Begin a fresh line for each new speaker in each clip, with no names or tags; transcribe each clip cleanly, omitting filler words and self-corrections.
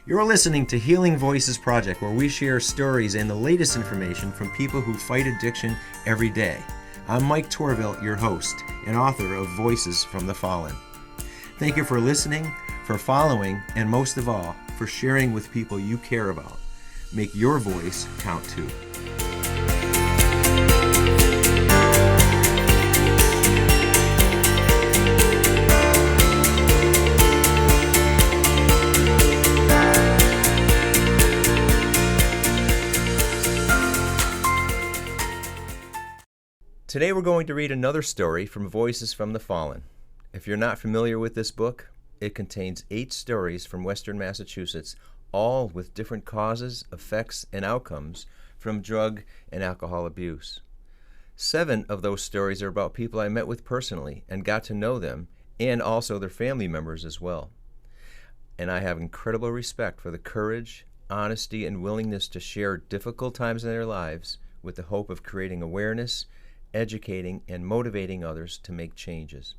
You're listening to Healing Voices Project, where we share stories and the latest information from people who fight addiction every day. I'm Mike Tourville, your host and author of Voices from the Fallen. Thank you for listening, for following, and most of all, for sharing with people you care about. Make your voice count too. Today we're going to read another story from Voices from the Fallen. If you're not familiar with this book, it contains 8 stories from Western Massachusetts, all with different causes, effects, and outcomes from drug and alcohol abuse. 7 of those stories are about people I met with personally and got to know them, and also their family members as well. And I have incredible respect for the courage, honesty, and willingness to share difficult times in their lives with the hope of creating awareness, educating, and motivating others to make changes.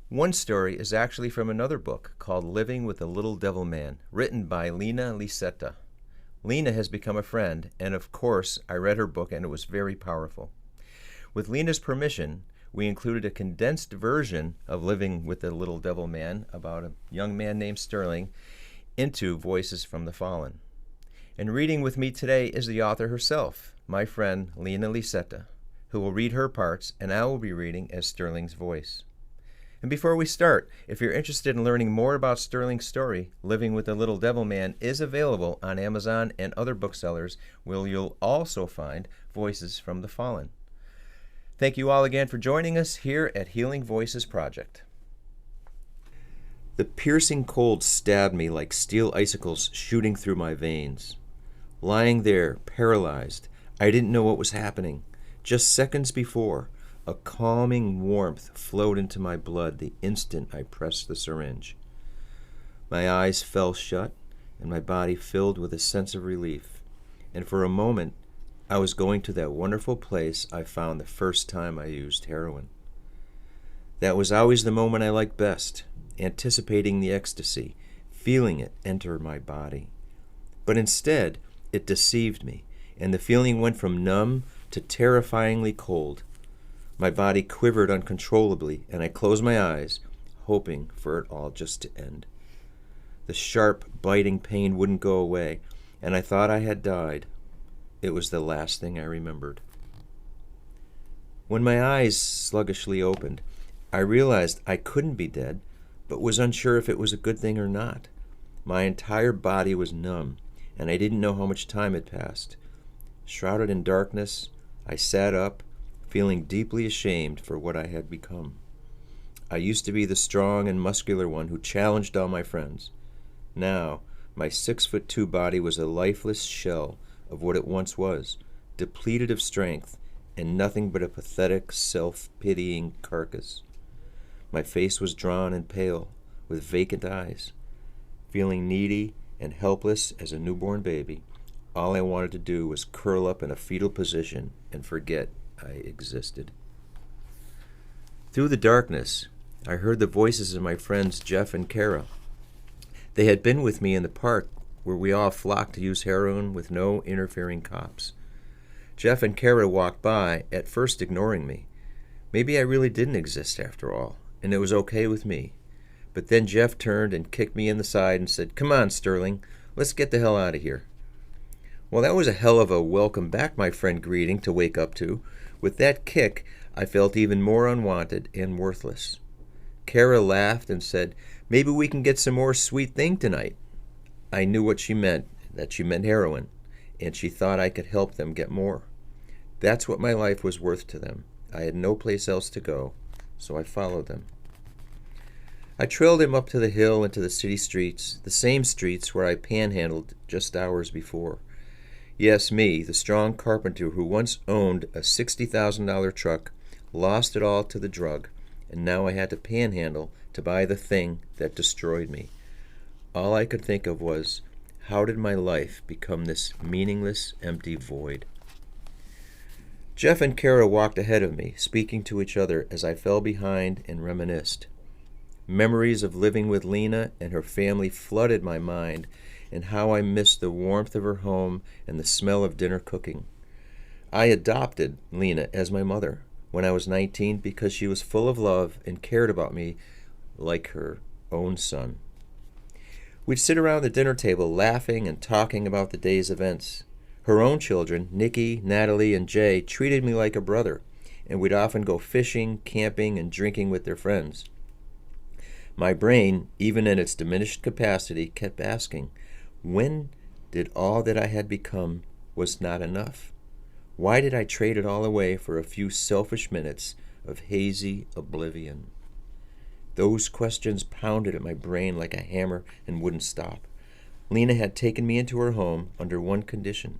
One story is actually from another book called Living with the Little Devil Man, written by Lina Lisette. Lina has become a friend, and of course, I read her book and it was very powerful. With Lina's permission, we included a condensed version of Living with the Little Devil Man about a young man named Sterling into Voices from the Fallen. And reading with me today is the author herself, my friend Lina Lisette, who will read her parts, and I will be reading as Sterling's voice. And before we start, if you're interested in learning more about Sterling's story, Living with the Little Devil Man is available on Amazon and other booksellers, where you'll also find Voices from the Fallen. Thank you all again for joining us here at Healing Voices Project. The piercing cold stabbed me like steel icicles shooting through my veins. Lying there, paralyzed, I didn't know what was happening. Just seconds before, a calming warmth flowed into my blood the instant I pressed the syringe. My eyes fell shut, and my body filled with a sense of relief. And for a moment, I was going to that wonderful place I found the first time I used heroin. That was always the moment I liked best, anticipating the ecstasy, feeling it enter my body. But instead, it deceived me, and the feeling went from numb to terrifyingly cold. My body quivered uncontrollably, and I closed my eyes, hoping for it all just to end. The sharp, biting pain wouldn't go away, and I thought I had died. It was the last thing I remembered. When my eyes sluggishly opened, I realized I couldn't be dead, but was unsure if it was a good thing or not. My entire body was numb, and I didn't know how much time had passed. Shrouded in darkness, I sat up, feeling deeply ashamed for what I had become. I used to be the strong and muscular one who challenged all my friends. Now, my 6'2" body was a lifeless shell of what it once was, depleted of strength, and nothing but a pathetic, self-pitying carcass. My face was drawn and pale, with vacant eyes. Feeling needy and helpless as a newborn baby, all I wanted to do was curl up in a fetal position and forget I existed. Through the darkness, I heard the voices of my friends Jeff and Kara. They had been with me in the park where we all flocked to use heroin with no interfering cops. Jeff and Kara walked by, at first ignoring me. Maybe I really didn't exist after all, and it was okay with me. But then Jeff turned and kicked me in the side and said, "Come on, Sterling, let's get the hell out of here." Well, that was a hell of a welcome back, my friend, greeting to wake up to. With that kick, I felt even more unwanted and worthless. Kara laughed and said, "Maybe we can get some more sweet thing tonight." I knew what she meant, that she meant heroin, and she thought I could help them get more. That's what my life was worth to them. I had no place else to go, so I followed them. I trailed him up to the hill and to the city streets, the same streets where I panhandled just hours before. Yes, me, the strong carpenter who once owned a $60,000 truck, lost it all to the drug, and now I had to panhandle to buy the thing that destroyed me. All I could think of was, how did my life become this meaningless, empty void? Jeff and Kara walked ahead of me, speaking to each other as I fell behind and reminisced. Memories of living with Lina and her family flooded my mind, and how I missed the warmth of her home and the smell of dinner cooking. I adopted Lina as my mother when I was 19 because she was full of love and cared about me like her own son. We'd sit around the dinner table laughing and talking about the day's events. Her own children, Nikki, Natalie, and Jay, treated me like a brother, and we'd often go fishing, camping, and drinking with their friends. My brain, even in its diminished capacity, kept asking, when did all that I had become was not enough? Why did I trade it all away for a few selfish minutes of hazy oblivion? Those questions pounded at my brain like a hammer and wouldn't stop. Lina had taken me into her home under one condition.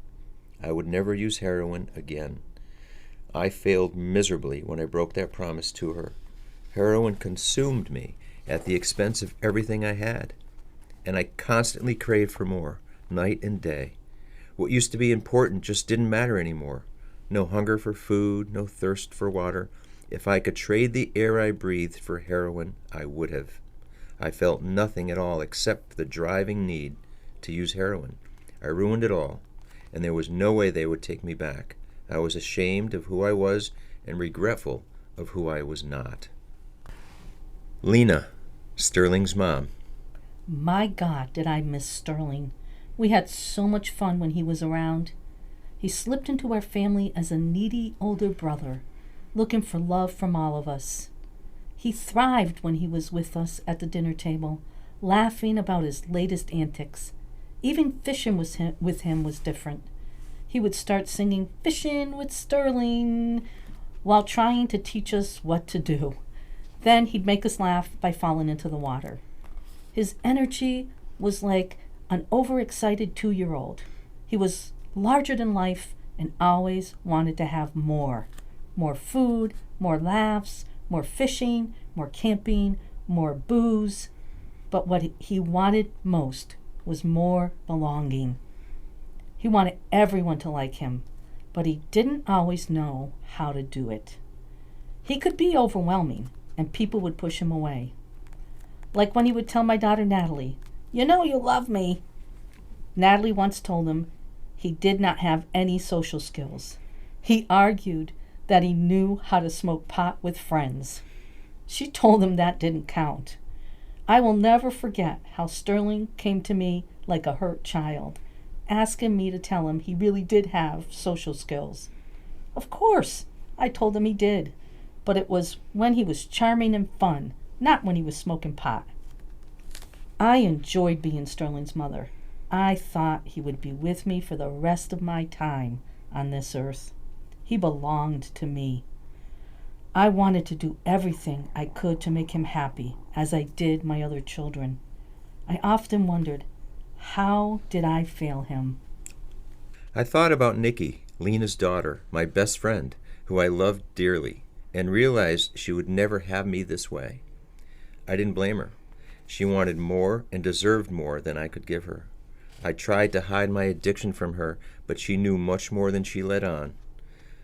I would never use heroin again. I failed miserably when I broke that promise to her. Heroin consumed me at the expense of everything I had, and I constantly craved for more, night and day. What used to be important just didn't matter anymore. No hunger for food, no thirst for water. If I could trade the air I breathed for heroin, I would have. I felt nothing at all except the driving need to use heroin. I ruined it all, and there was no way they would take me back. I was ashamed of who I was and regretful of who I was not. Lina, Sterling's mom.
My God, did I miss Sterling. We had so much fun when he was around. He slipped into our family as a needy older brother, looking for love from all of us. He thrived when he was with us at the dinner table, laughing about his latest antics. Even fishing with him was different. He would start singing "Fishing with Sterling" while trying to teach us what to do. Then he'd make us laugh by falling into the water. His energy was like an overexcited 2-year-old. He was larger than life and always wanted to have more. More food, more laughs, more fishing, more camping, more booze. But what he wanted most was more belonging. He wanted everyone to like him, but he didn't always know how to do it. He could be overwhelming, and people would push him away. Like when he would tell my daughter Natalie, "You know you love me." Natalie once told him he did not have any social skills. He argued that he knew how to smoke pot with friends. She told him that didn't count. I will never forget how Sterling came to me like a hurt child, asking me to tell him he really did have social skills. Of course, I told him he did, but it was when he was charming and fun, not when he was smoking pot. I enjoyed being Sterling's mother. I thought he would be with me for the rest of my time on this earth. He belonged to me. I wanted to do everything I could to make him happy, as I did my other children. I often wondered, how did I fail him?
I thought about Nikki, Lina's daughter, my best friend, who I loved dearly, and realized she would never have me this way. I didn't blame her. She wanted more and deserved more than I could give her. I tried to hide my addiction from her, but she knew much more than she let on.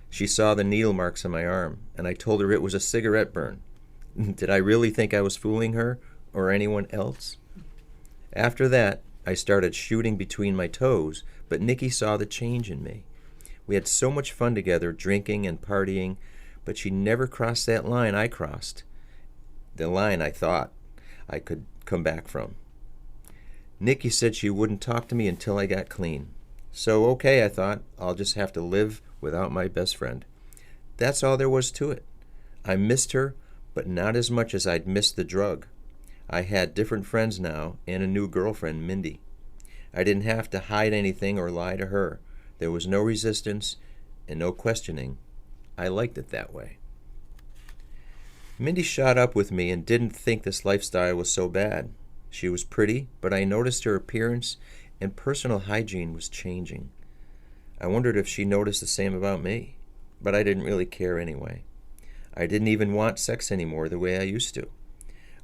She saw the needle marks on my arm, and I told her it was a cigarette burn. Did I really think I was fooling her or anyone else? After that, I started shooting between my toes, but Nikki saw the change in me. We had so much fun together, drinking and partying, but she never crossed that line I crossed, the line I thought I could come back from. Nikki said she wouldn't talk to me until I got clean. So, okay, I thought, I'll just have to live without my best friend. That's all there was to it. I missed her, but not as much as I'd missed the drug. I had different friends now and a new girlfriend, Mindy. I didn't have to hide anything or lie to her. There was no resistance and no questioning. I liked it that way. Mindy shot up with me and didn't think this lifestyle was so bad. She was pretty, but I noticed her appearance and personal hygiene was changing. I wondered if she noticed the same about me, but I didn't really care anyway. I didn't even want sex anymore the way I used to.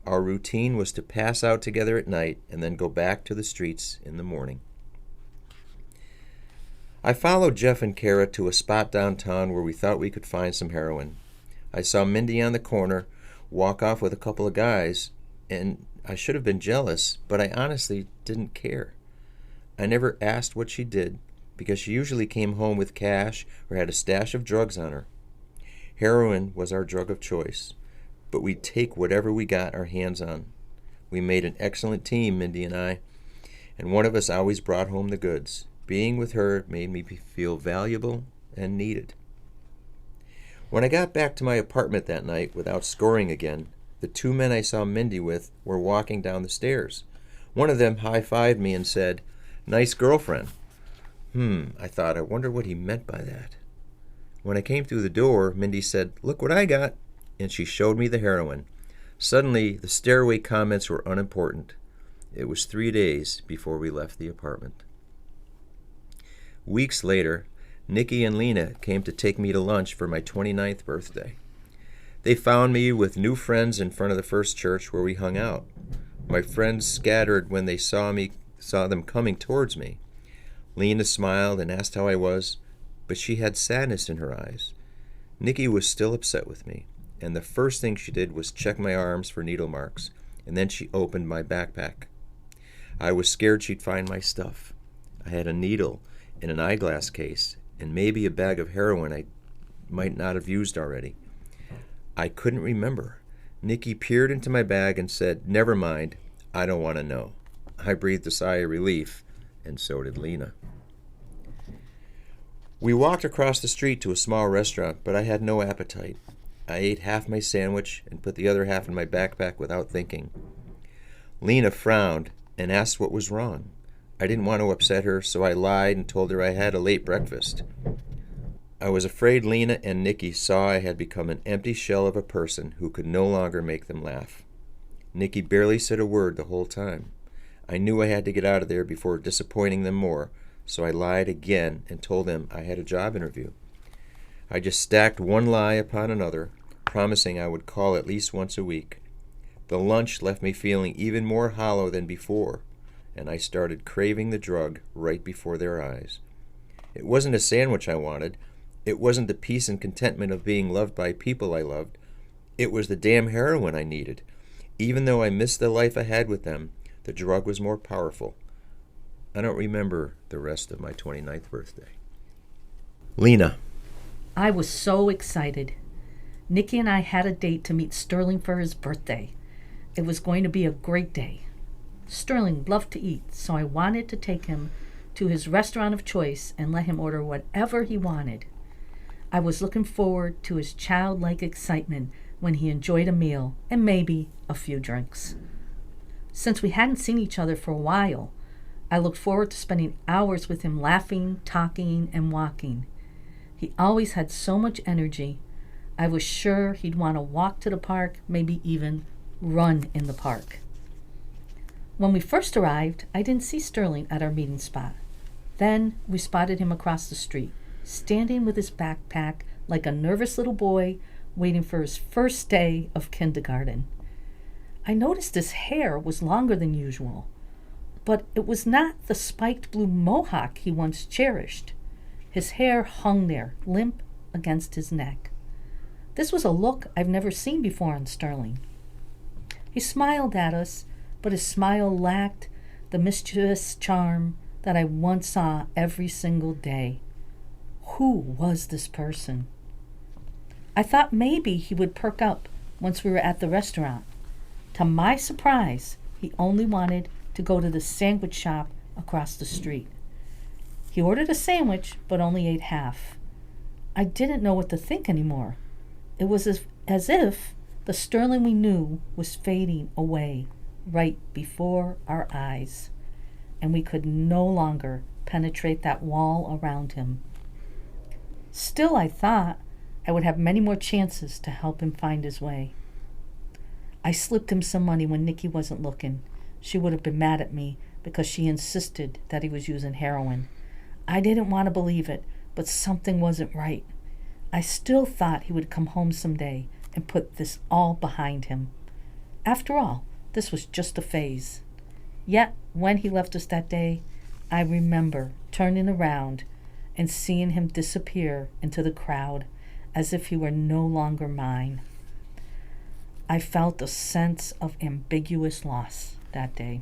Our routine was to pass out together at night and then go back to the streets in the morning. I followed Jeff and Kara to a spot downtown where we thought we could find some heroin. I saw Mindy on the corner walk off with a couple of guys, and I should have been jealous, but I honestly didn't care. I never asked what she did because she usually came home with cash or had a stash of drugs on her. Heroin was our drug of choice, but we'd take whatever we got our hands on. We made an excellent team, Mindy and I, and one of us always brought home the goods. Being with her made me feel valuable and needed. When I got back to my apartment that night without scoring again, the two men I saw Mindy with were walking down the stairs. One of them high-fived me and said, "Nice girlfriend." I thought, I wonder what he meant by that. When I came through the door, Mindy said, "Look what I got," and she showed me the heroin. Suddenly, the stairway comments were unimportant. It was 3 days before we left the apartment. Weeks later, Nikki and Lina came to take me to lunch for my 29th birthday. They found me with new friends in front of the first church where we hung out. My friends scattered when they saw them coming towards me. Lina smiled and asked how I was, but she had sadness in her eyes. Nikki was still upset with me, and the first thing she did was check my arms for needle marks, and then she opened my backpack. I was scared she'd find my stuff. I had a needle in an eyeglass case, and maybe a bag of heroin I might not have used already. I couldn't remember. Nikki peered into my bag and said, "Never mind, I don't want to know." I breathed a sigh of relief, and so did Lina. We walked across the street to a small restaurant, but I had no appetite. I ate half my sandwich and put the other half in my backpack without thinking. Lina frowned and asked what was wrong. I didn't want to upset her, so I lied and told her I had a late breakfast. I was afraid Lina and Nikki saw I had become an empty shell of a person who could no longer make them laugh. Nikki barely said a word the whole time. I knew I had to get out of there before disappointing them more, so I lied again and told them I had a job interview. I just stacked one lie upon another, promising I would call at least once a week. The lunch left me feeling even more hollow than before, and I started craving the drug right before their eyes. It wasn't a sandwich I wanted. It wasn't the peace and contentment of being loved by people I loved. It was the damn heroin I needed. Even though I missed the life I had with them, the drug was more powerful. I don't remember the rest of my 29th birthday. Lina.
I was so excited. Nikki and I had a date to meet Sterling for his birthday. It was going to be a great day. Sterling loved to eat, so I wanted to take him to his restaurant of choice and let him order whatever he wanted. I was looking forward to his childlike excitement when he enjoyed a meal and maybe a few drinks. Since we hadn't seen each other for a while, I looked forward to spending hours with him laughing, talking, and walking. He always had so much energy. I was sure he'd want to walk to the park, maybe even run in the park. When we first arrived, I didn't see Sterling at our meeting spot. Then we spotted him across the street, standing with his backpack like a nervous little boy waiting for his first day of kindergarten. I noticed his hair was longer than usual, but it was not the spiked blue mohawk he once cherished. His hair hung there, limp against his neck. This was a look I've never seen before on Sterling. He smiled at us, but his smile lacked the mischievous charm that I once saw every single day. Who was this person? I thought maybe he would perk up once we were at the restaurant. To my surprise, he only wanted to go to the sandwich shop across the street. He ordered a sandwich, but only ate half. I didn't know what to think anymore. It was as if the Sterling we knew was fading away right before our eyes, and we could no longer penetrate that wall around him. Still, I thought I would have many more chances to help him find his way. I slipped him some money when Nikki wasn't looking. She would have been mad at me because she insisted that he was using heroin. I didn't want to believe it, but something wasn't right. I still thought he would come home someday and put this all behind him. After all, this was just a phase. Yet, when he left us that day, I remember turning around and seeing him disappear into the crowd as if he were no longer mine. I felt a sense of ambiguous loss that day.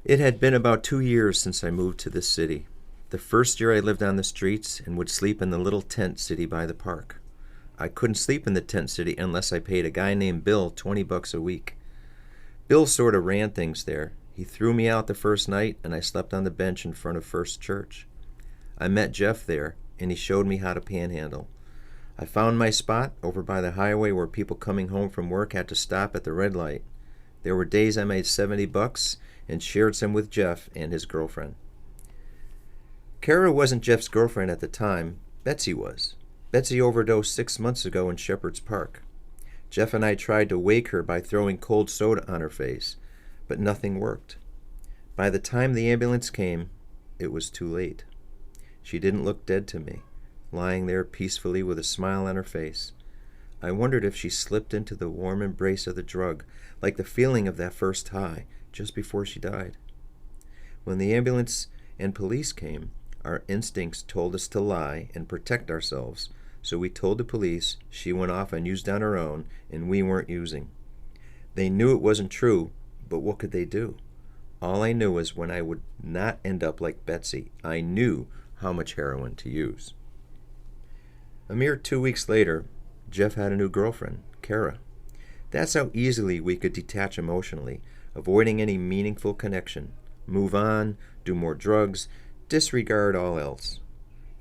It had been about 2 years since I moved to this city. The first year I lived on the streets and would sleep in the little tent city by the park. I couldn't sleep in the tent city unless I paid a guy named Bill $20 a week. Bill sort of ran things there. He threw me out the first night and I slept on the bench in front of First Church. I met Jeff there and he showed me how to panhandle. I found my spot over by the highway where people coming home from work had to stop at the red light. There were days I made $70 and shared some with Jeff and his girlfriend. Kara wasn't Jeff's girlfriend at the time. Betsy was. Betsy overdosed 6 months ago in Shepherd's Park. Jeff and I tried to wake her by throwing cold soda on her face, but nothing worked. By the time the ambulance came, it was too late. She didn't look dead to me, lying there peacefully with a smile on her face. I wondered if she slipped into the warm embrace of the drug, like the feeling of that first high, just before she died. When the ambulance and police came, our instincts told us to lie and protect ourselves, so we told the police she went off and used on her own and we weren't using. They knew it wasn't true, but what could they do? All I knew was when I would not end up like Betsy, I knew how much heroin to use. A mere 2 weeks later, Jeff had a new girlfriend, Kara. That's how easily we could detach emotionally, avoiding any meaningful connection, move on, do more drugs, disregard all else.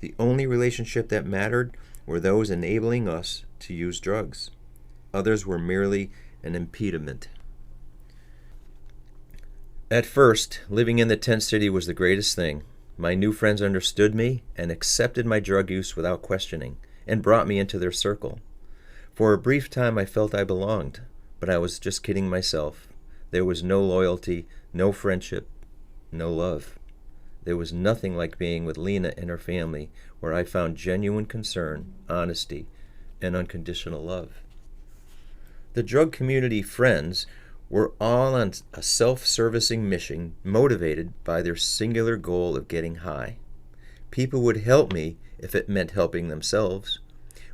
The only relationship that mattered were those enabling us to use drugs. Others were merely an impediment. At first, living in the tent city was the greatest thing. My new friends understood me and accepted my drug use without questioning, and brought me into their circle. For a brief time I felt I belonged, but I was just kidding myself. There was no loyalty, no friendship, no love. There was nothing like being with Lina and her family, where I found genuine concern, honesty, and unconditional love. The drug community friends were all on a self-servicing mission, motivated by their singular goal of getting high. People would help me if it meant helping themselves.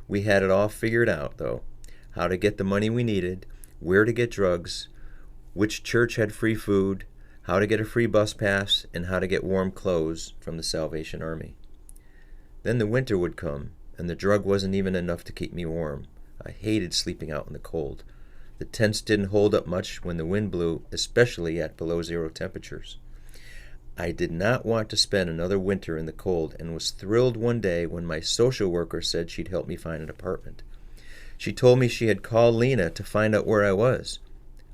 We had it all figured out, though. How to get the money we needed, where to get drugs, which church had free food, how to get a free bus pass, and how to get warm clothes from the Salvation Army. Then the winter would come, and the drug wasn't even enough to keep me warm. I hated sleeping out in the cold. The tents didn't hold up much when the wind blew, especially at below zero temperatures. I did not want to spend another winter in the cold and was thrilled one day when my social worker said she'd help me find an apartment. She told me she had called Lina to find out where I was.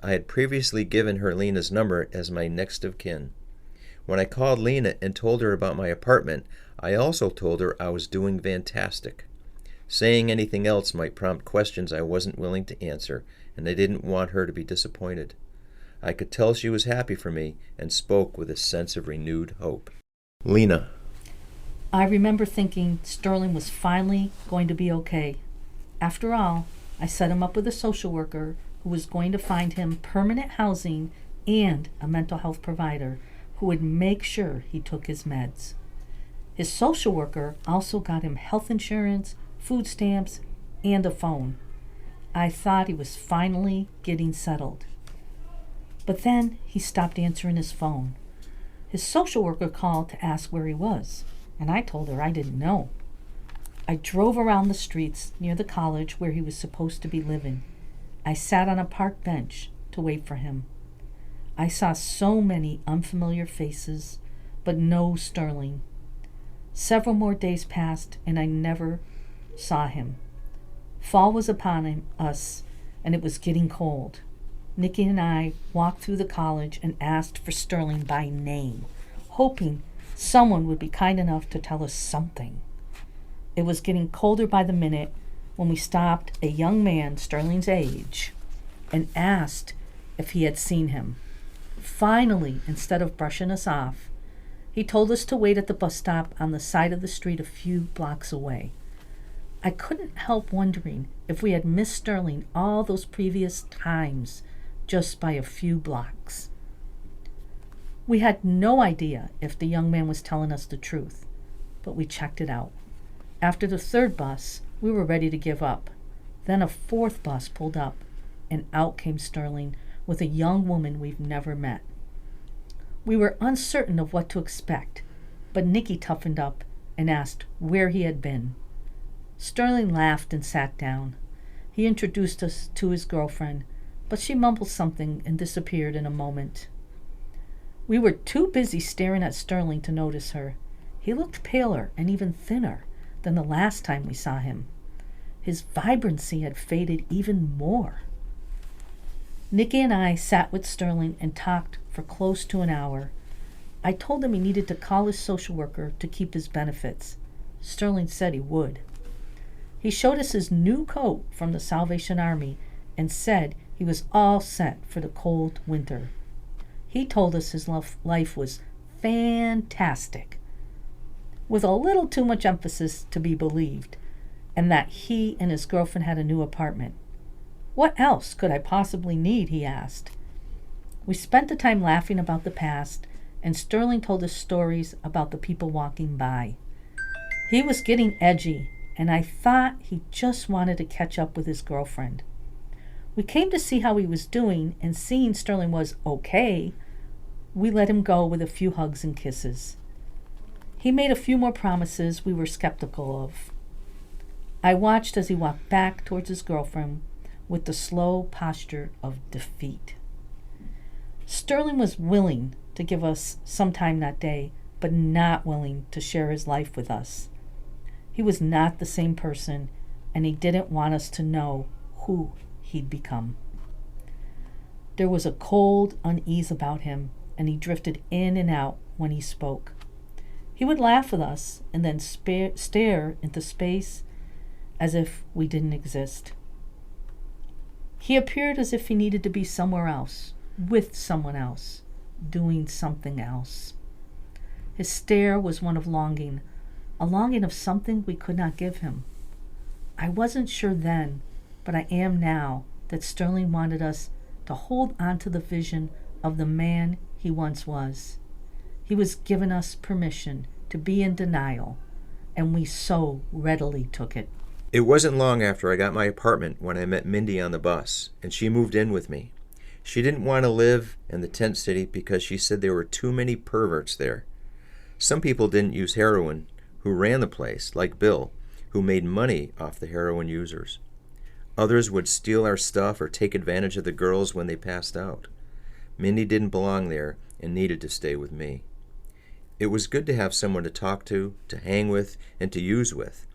I had previously given her Lina's number as my next of kin. When I called Lina and told her about my apartment, I also told her I was doing fantastic. Saying anything else might prompt questions I wasn't willing to answer, and I didn't want her to be disappointed. I could tell she was happy for me and spoke with a sense of renewed hope. Lina.
I remember thinking Sterling was finally going to be okay. After all, I set him up with a social worker who was going to find him permanent housing and a mental health provider who would make sure he took his meds. His social worker also got him health insurance, food stamps, and a phone. I thought he was finally getting settled. But then he stopped answering his phone. His social worker called to ask where he was, and I told her I didn't know. I drove around the streets near the college where he was supposed to be living. I sat on a park bench to wait for him. I saw so many unfamiliar faces, but no Sterling. Several more days passed, and I never saw him. Fall was upon us, and it was getting cold. Nikki and I walked through the college and asked for Sterling by name, hoping someone would be kind enough to tell us something. It was getting colder by the minute when we stopped a young man Sterling's age and asked if he had seen him. Finally, instead of brushing us off, he told us to wait at the bus stop on the side of the street a few blocks away. I couldn't help wondering if we had missed Sterling all those previous times just by a few blocks. We had no idea if the young man was telling us the truth, but we checked it out. After the third bus, we were ready to give up. Then a fourth bus pulled up. and out came Sterling with a young woman we've never met. We were uncertain of what to expect, but Nicky toughened up and asked where he had been. Sterling laughed and sat down. He introduced us to his girlfriend, but she mumbled something and disappeared in a moment. We were too busy staring at Sterling to notice her. He looked paler and even thinner than the last time we saw him. His vibrancy had faded even more. Nicky and I sat with Sterling and talked for close to an hour. I told him he needed to call his social worker to keep his benefits. Sterling said he would. He showed us his new coat from the Salvation Army and said he was all set for the cold winter. He told us his life was fantastic, with a little too much emphasis to be believed, and that he and his girlfriend had a new apartment. What else could I possibly need, he asked. We spent the time laughing about the past, and Sterling told us stories about the people walking by. He was getting edgy, and I thought he just wanted to catch up with his girlfriend. We came to see how he was doing, and seeing Sterling was okay, we let him go with a few hugs and kisses. He made a few more promises we were skeptical of. I watched as he walked back towards his girlfriend with the slow posture of defeat. Sterling was willing to give us some time that day, but not willing to share his life with us. He was not the same person, and he didn't want us to know who he'd become. There was a cold unease about him, and he drifted in and out when he spoke. He would laugh with us and then stare into space as if we didn't exist. He appeared as if he needed to be somewhere else, with someone else, doing something else. His stare was one of longing, a longing of something we could not give him. I wasn't sure then, but I am now, that Sterling wanted us to hold on to the vision of the man he once was. He was giving us permission to be in denial, and we so readily took it.
It wasn't long after I got my apartment when I met Mindy on the bus, and she moved in with me. She didn't want to live in the tent city because she said there were too many perverts there. Some people didn't use heroin who ran the place, like Bill, who made money off the heroin users. Others would steal our stuff or take advantage of the girls when they passed out. Mindy didn't belong there and needed to stay with me. It was good to have someone to talk to hang with, and to use with.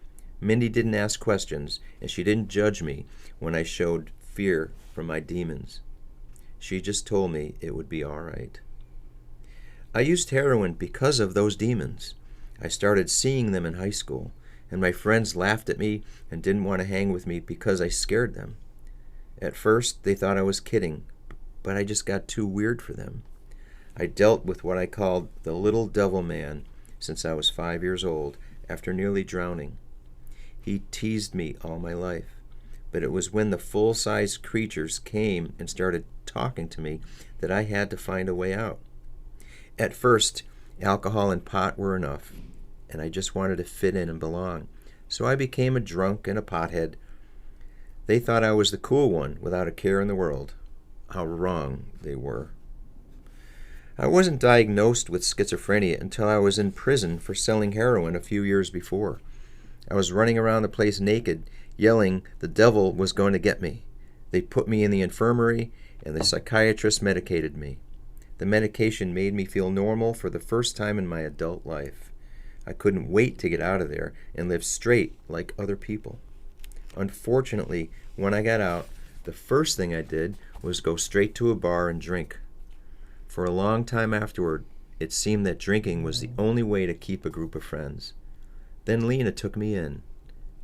Mindy didn't ask questions, and she didn't judge me when I showed fear from my demons. She just told me it would be all right. I used heroin because of those demons. I started seeing them in high school, and my friends laughed at me and didn't want to hang with me because I scared them. At first, they thought I was kidding, but I just got too weird for them. I dealt with what I called the little devil man since I was 5 years old, after nearly drowning. He teased me all my life, but it was when the full-size creatures came and started talking to me that I had to find a way out. At first, alcohol and pot were enough, and I just wanted to fit in and belong, so I became a drunk and a pothead. They thought I was the cool one without a care in the world. How wrong they were. I wasn't diagnosed with schizophrenia until I was in prison for selling heroin a few years before. I was running around the place naked, yelling the devil was going to get me. They put me in the infirmary, and the psychiatrist medicated me. The medication made me feel normal for the first time in my adult life. I couldn't wait to get out of there and live straight like other people. Unfortunately, when I got out, the first thing I did was go straight to a bar and drink. For a long time afterward, it seemed that drinking was the only way to keep a group of friends. Then Lina took me in,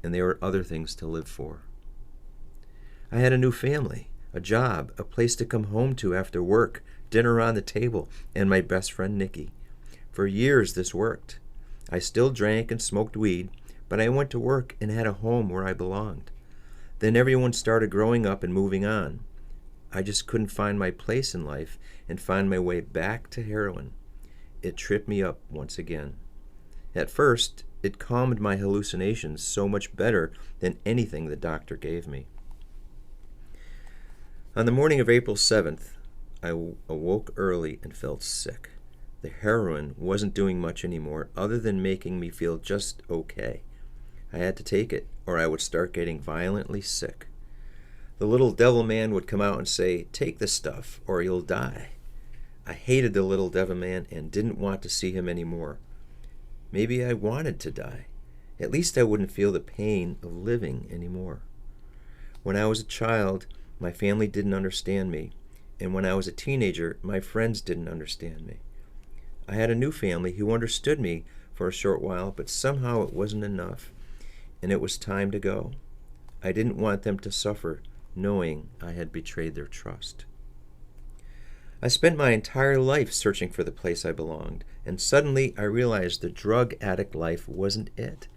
and there were other things to live for. I had a new family, a job, a place to come home to after work, dinner on the table, and my best friend Nicky. For years this worked. I still drank and smoked weed, but I went to work and had a home where I belonged. Then everyone started growing up and moving on. I just couldn't find my place in life and find my way back to heroin. It tripped me up once again. At first, it calmed my hallucinations so much better than anything the doctor gave me. On the morning of April 7th, I awoke early and felt sick. The heroin wasn't doing much anymore other than making me feel just okay. I had to take it, or I would start getting violently sick. The little devil man would come out and say, "Take the stuff, or you'll die." I hated the little devil man and didn't want to see him anymore. Maybe I wanted to die. At least I wouldn't feel the pain of living anymore. When I was a child, my family didn't understand me, and when I was a teenager, my friends didn't understand me. I had a new family who understood me for a short while, but somehow it wasn't enough, and it was time to go. I didn't want them to suffer, knowing I had betrayed their trust. I spent my entire life searching for the place I belonged, and suddenly I realized the drug addict life wasn't it.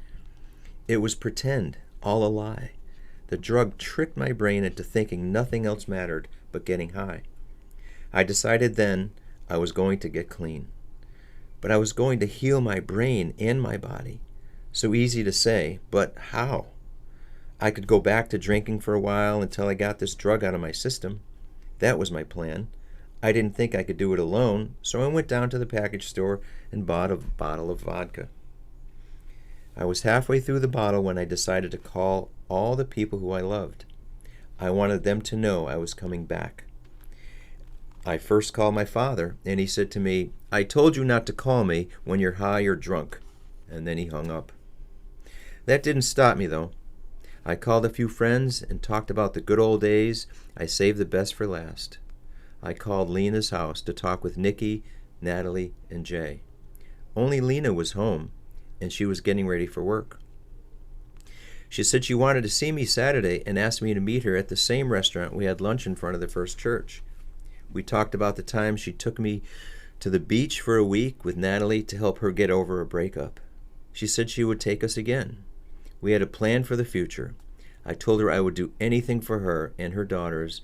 It was pretend, all a lie. The drug tricked my brain into thinking nothing else mattered but getting high. I decided then I was going to get clean. But I was going to heal my brain and my body. So easy to say, but how? I could go back to drinking for a while until I got this drug out of my system. That was my plan. I didn't think I could do it alone, so I went down to the package store and bought a bottle of vodka. I was halfway through the bottle when I decided to call all the people who I loved. I wanted them to know I was coming back. I first called my father, and he said to me, "I told you not to call me when you're high or drunk." And then he hung up. That didn't stop me, though. I called a few friends and talked about the good old days. I saved the best for last. I called Lina's house to talk with Nikki, Natalie, and Jay. Only Lina was home, and she was getting ready for work. She said she wanted to see me Saturday and asked me to meet her at the same restaurant we had lunch in front of the First Church. We talked about the time she took me to the beach for a week with Natalie to help her get over a breakup. She said she would take us again. We had a plan for the future. I told her I would do anything for her and her daughters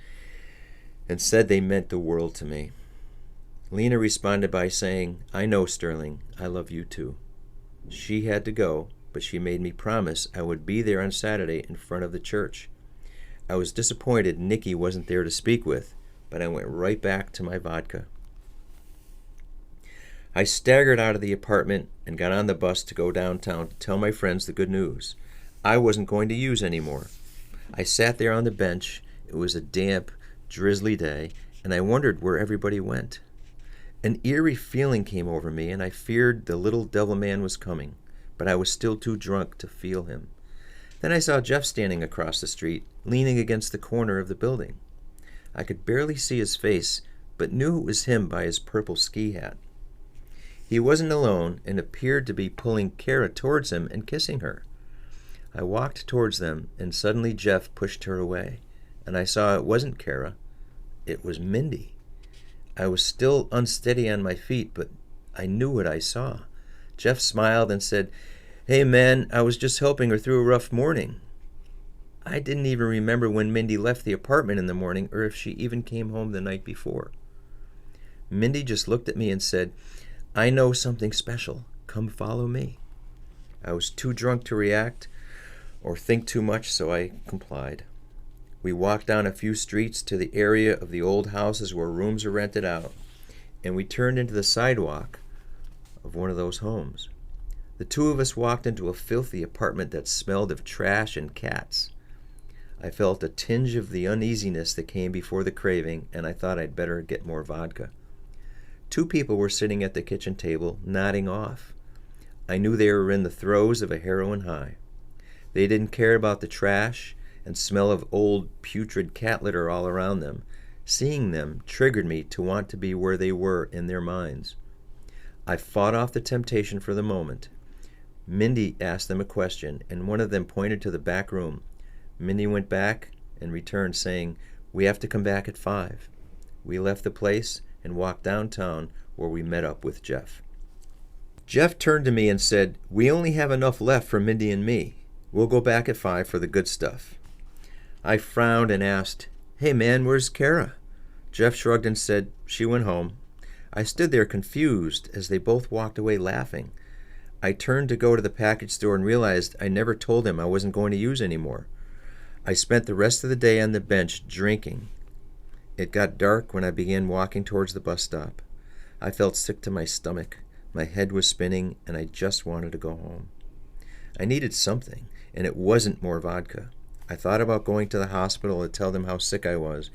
and said they meant the world to me. Lina responded by saying, "I know, Sterling, I love you too." She had to go, but she made me promise I would be there on Saturday in front of the church. I was disappointed Nikki wasn't there to speak with, but I went right back to my vodka. I staggered out of the apartment and got on the bus to go downtown to tell my friends the good news. I wasn't going to use anymore. I sat there on the bench. It was a damp, drizzly day, and I wondered where everybody went. An eerie feeling came over me, and I feared the little devil man was coming, but I was still too drunk to feel him. Then I saw Jeff standing across the street, leaning against the corner of the building. I could barely see his face, but knew it was him by his purple ski hat. He wasn't alone and appeared to be pulling Kara towards him and kissing her. I walked towards them, and suddenly Jeff pushed her away, and I saw it wasn't Kara. It was Mindy. I was still unsteady on my feet, but I knew what I saw. Jeff smiled and said, "Hey man, I was just helping her through a rough morning." I didn't even remember when Mindy left the apartment in the morning or if she even came home the night before. Mindy just looked at me and said, "I know something special. Come follow me." I was too drunk to react or think too much, so I complied. We walked down a few streets to the area of the old houses where rooms are rented out, and we turned into the sidewalk of one of those homes. The two of us walked into a filthy apartment that smelled of trash and cats. I felt a tinge of the uneasiness that came before the craving, and I thought I'd better get more vodka. Two people were sitting at the kitchen table, nodding off. I knew they were in the throes of a heroin high. They didn't care about the trash and smell of old putrid cat litter all around them. Seeing them triggered me to want to be where they were in their minds. I fought off the temptation for the moment. Mindy asked them a question, and one of them pointed to the back room. Mindy went back and returned saying, "We have to come back at 5. We left the place and walked downtown where we met up with Jeff. Jeff turned to me and said, "We only have enough left for Mindy and me. We'll go back at 5 for the good stuff." I frowned and asked, "Hey man, where's Kara?" Jeff shrugged and said, "She went home." I stood there confused as they both walked away laughing. I turned to go to the package store and realized I never told him I wasn't going to use anymore. I spent the rest of the day on the bench drinking. It got dark when I began walking towards the bus stop. I felt sick to my stomach. My head was spinning, and I just wanted to go home. I needed something, and it wasn't more vodka. I thought about going to the hospital to tell them how sick I was,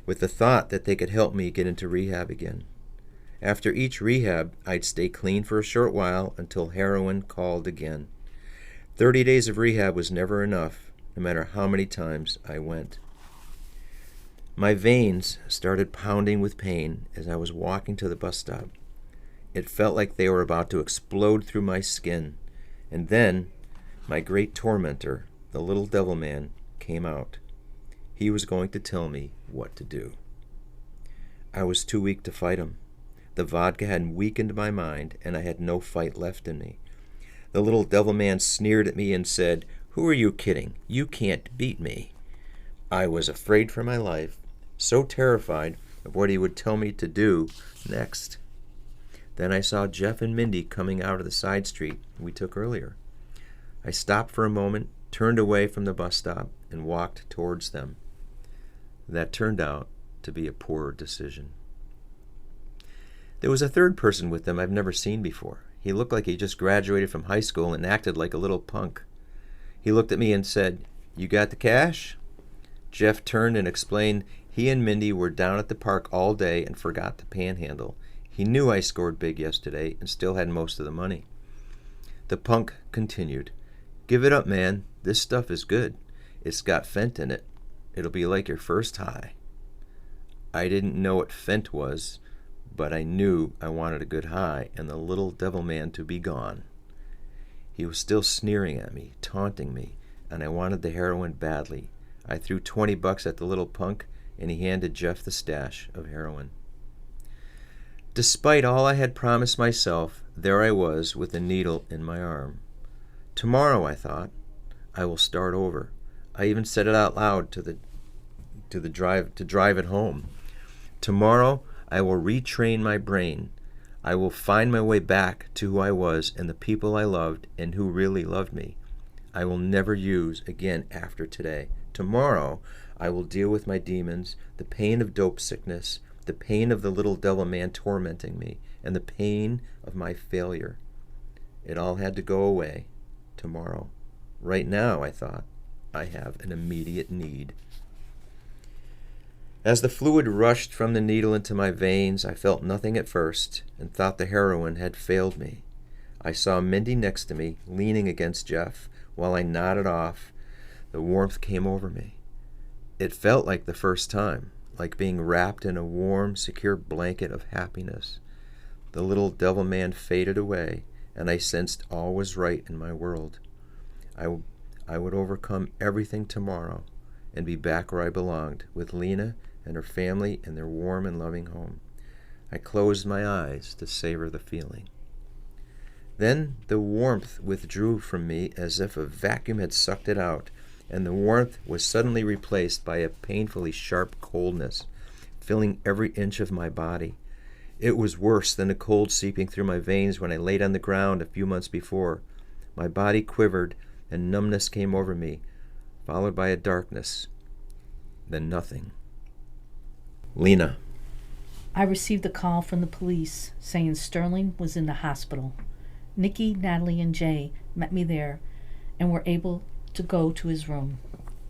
with the thought that they could help me get into rehab again. After each rehab, I'd stay clean for a short while until heroin called again. 30 days of rehab was never enough, no matter how many times I went. My veins started pounding with pain as I was walking to the bus stop. It felt like they were about to explode through my skin. And then, my great tormentor, the little devil man, came out. He was going to tell me what to do. I was too weak to fight him. The vodka had weakened my mind, and I had no fight left in me. The little devil man sneered at me and said, "Who are you kidding? You can't beat me." I was afraid for my life, so terrified of what he would tell me to do next. Then I saw Jeff and Mindy coming out of the side street we took earlier. I stopped for a moment, turned away from the bus stop, and walked towards them. That turned out to be a poor decision. There was a third person with them I've never seen before. He looked like he just graduated from high school and acted like a little punk. He looked at me and said, "You got the cash?" Jeff turned and explained he and Mindy were down at the park all day and forgot to panhandle. He knew I scored big yesterday and still had most of the money. The punk continued, "Give it up, man. This stuff is good. It's got Fent in it. It'll be like your first high." I didn't know what Fent was, but I knew I wanted a good high and the little devil man to be gone. He was still sneering at me, taunting me, and I wanted the heroin badly. I threw $20 at the little punk, and he handed Jeff the stash of heroin. Despite all I had promised myself, there I was with a needle in my arm. Tomorrow, I thought, I will start over. I even said it out loud to drive it home. Tomorrow, I will retrain my brain. I will find my way back to who I was and the people I loved and who really loved me. I will never use again after today. Tomorrow, I will deal with my demons, the pain of dope sickness, the pain of the little devil man tormenting me, and the pain of my failure. It all had to go away tomorrow. Right now, I thought, I have an immediate need. As the fluid rushed from the needle into my veins, I felt nothing at first and thought the heroin had failed me. I saw Mindy next to me, leaning against Jeff, while I nodded off. The warmth came over me. It felt like the first time, like being wrapped in a warm, secure blanket of happiness. The little devil man faded away, and I sensed all was right in my world. I would overcome everything tomorrow and be back where I belonged, with Lina and her family in their warm and loving home. I closed my eyes to savor the feeling. Then the warmth withdrew from me as if a vacuum had sucked it out, and the warmth was suddenly replaced by a painfully sharp coldness, filling every inch of my body. It was worse than the cold seeping through my veins when I laid on the ground a few months before. My body quivered, and numbness came over me, followed by a darkness, then nothing. Lina.
I received a call from the police saying Sterling was in the hospital. Nikki, Natalie, and Jay met me there and were able to go to his room.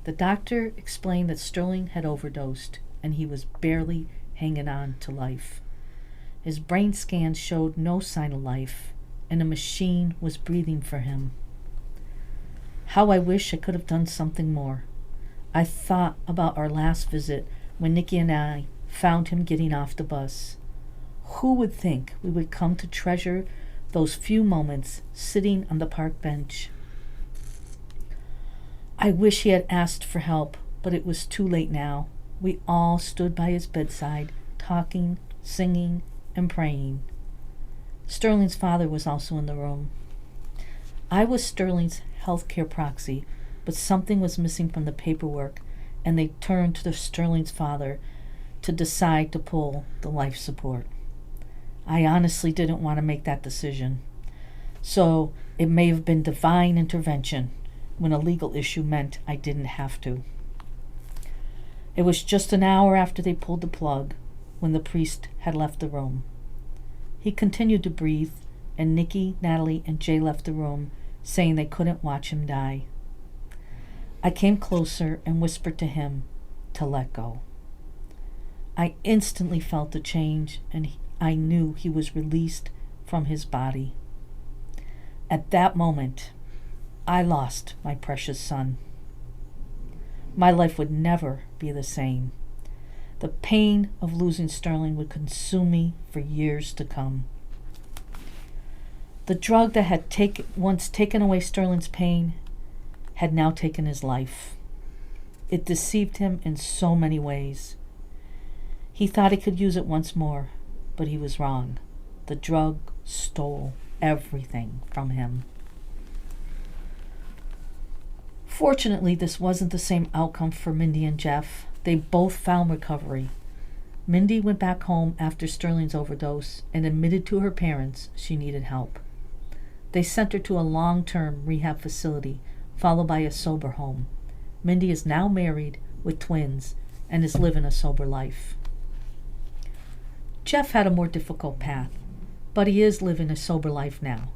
The doctor explained that Sterling had overdosed and he was barely hanging on to life. His brain scans showed no sign of life, and a machine was breathing for him. How I wish I could have done something more. I thought about our last visit when Nikki and I found him getting off the bus. Who would think we would come to treasure those few moments sitting on the park bench? I wish he had asked for help, but it was too late now. We all stood by his bedside, talking, singing, and praying. Sterling's father was also in the room. I was Sterling's healthcare proxy, but something was missing from the paperwork, and they turned to Sterling's father to decide to pull the life support. I honestly didn't want to make that decision, so it may have been divine intervention when a legal issue meant I didn't have to. It was just an hour after they pulled the plug when the priest had left the room. He continued to breathe, and Nikki, Natalie, and Jay left the room, saying they couldn't watch him die. I came closer and whispered to him to let go. I instantly felt the change, and I knew he was released from his body. At that moment, I lost my precious son. My life would never be the same. The pain of losing Sterling would consume me for years to come. The drug that had once taken away Sterling's pain had now taken his life. It deceived him in so many ways. He thought he could use it once more, but he was wrong. The drug stole everything from him. Fortunately, this wasn't the same outcome for Mindy and Jeff. They both found recovery. Mindy went back home after Sterling's overdose and admitted to her parents she needed help. They sent her to a long-term rehab facility, followed by a sober home. Mindy is now married with twins and is living a sober life. Jeff had a more difficult path, but he is living a sober life now.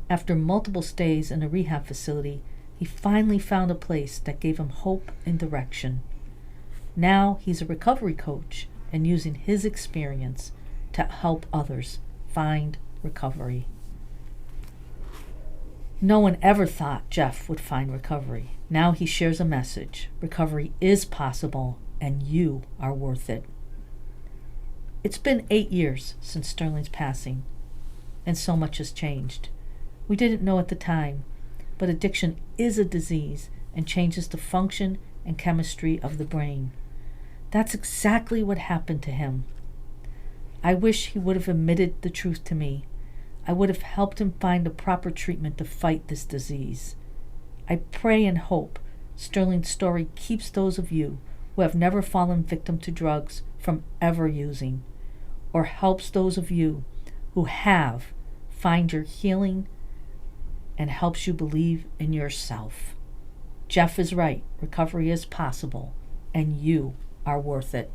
After multiple stays in a rehab facility, he finally found a place that gave him hope and direction. Now he's a recovery coach and using his experience to help others find recovery. No one ever thought Jeff would find recovery. Now he shares a message. Recovery is possible, and you are worth it. It's been 8 years since Sterling's passing, and so much has changed. We didn't know at the time, but addiction is a disease and changes the function and chemistry of the brain. That's exactly what happened to him. I wish he would have admitted the truth to me. I would have helped him find the proper treatment to fight this disease. I pray and hope Sterling's story keeps those of you who have never fallen victim to drugs from ever using, or helps those of you who have find your healing and helps you believe in yourself. Jeff is right. Recovery is possible, and you are worth it.